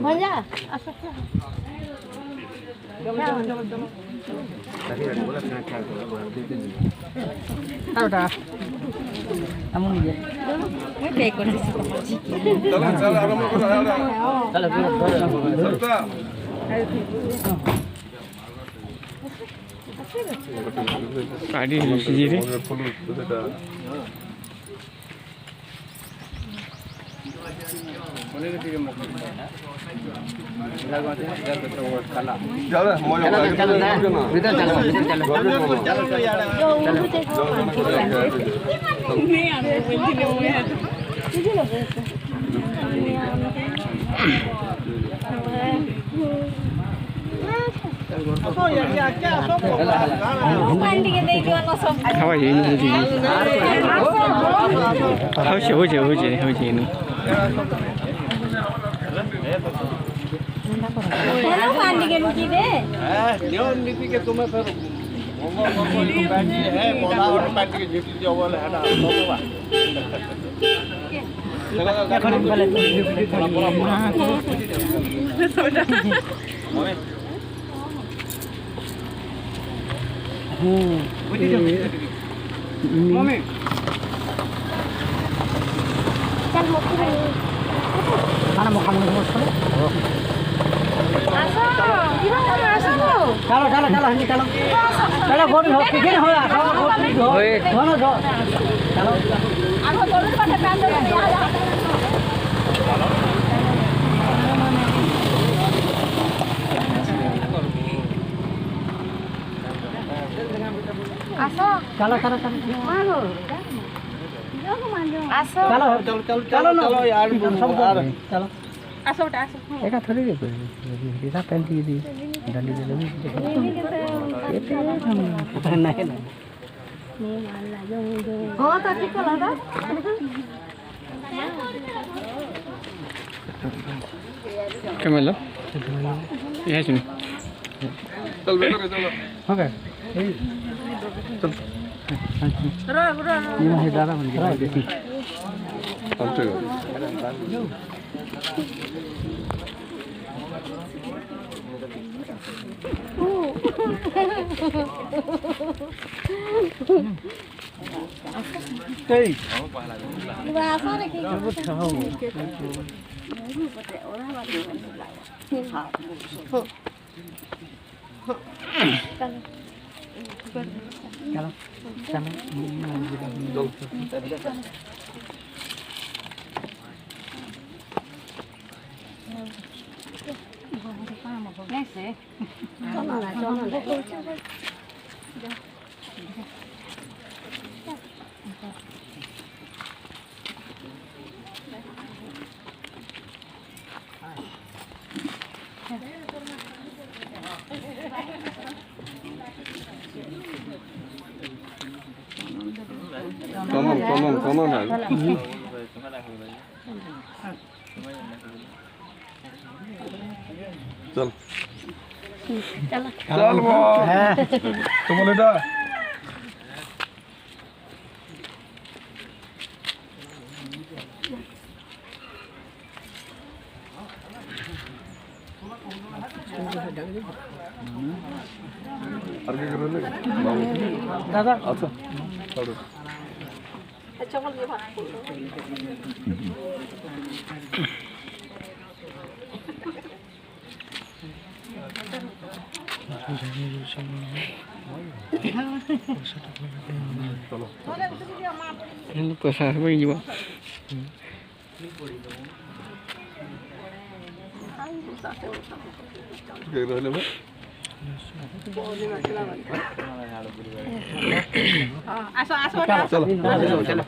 মজা আসো আরোটা এমন ইয়ে পে করতেছি গাড়ি সিজিরে খাওয়াই হয়েছে चलो चलो चलो हिंदी चलो चलो बोल हो किधर हो चलो चलो चलो चलो चलो चलो चलो चलो यार चलो আসো ওটা আসো এটা থরি রে এটা পেন দিয়ে দি ডালি দে দেবি এতে না না হ্যাঁ তা ঠিক কলা দা কেমন ये है सुनी चल बेटा चलो ओके चल ये है दादा मन के चल ठीक Hey. Iba asal lagi. Come on. चल चल तुम बोले दादा अच्छा চকল দিয়ে ভাত পয়সা আসবে যাব আসো আসো चलो चलो